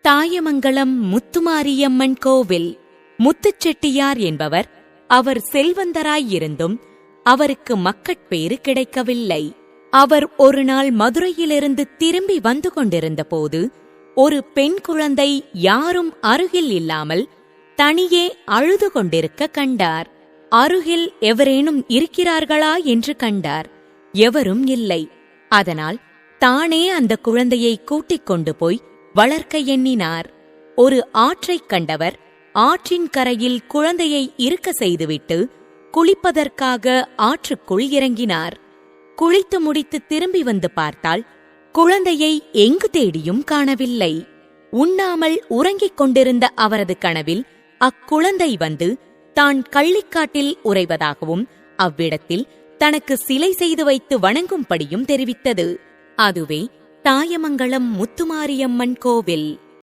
தாயமங்கலம் முத்துமாரியம்மன் கோவில். முத்துச்செட்டியார் என்பவர் அவர் செல்வந்தராயிருந்தும் அவருக்கு மக்கட்பேறு கிடைக்கவில்லை. அவர் ஒரு நாள் மதுரையிலிருந்து திரும்பி வந்து கொண்டிருந்த போது ஒரு பெண் குழந்தை யாரும் அருகில் இல்லாமல் தனியே அழுது கொண்டிருக்க கண்டார். அருகில் எவரேனும் இருக்கிறார்களா என்று கண்டார். எவரும் இல்லை. அதனால் தானே அந்த குழந்தையை கூட்டிக் கொண்டு போய் வளர்க்க எண்ணினார். ஒரு ஆற்றைக் கண்டவர் ஆற்றின் கரையில் குழந்தையை இருக்க செய்துவிட்டு குளிப்பதற்காக ஆற்றுக்குள் இறங்கினார். குளித்து முடித்து திரும்பி வந்து பார்த்தால் குழந்தையை எங்கு தேடியும் காணவில்லை. உண்ணாமல் உறங்கிக் கொண்டிருந்த அவரது கனவில் அக்குழந்தை வந்து தான் கள்ளிக்காட்டில் உறைவதாகவும் அவ்விடத்தில் தனக்கு சிலை செய்து வைத்து வணங்கும்படியும் தெரிவித்தது. அதுவே தாயமங்கலம் முத்துமாரியம்மன் கோவில்.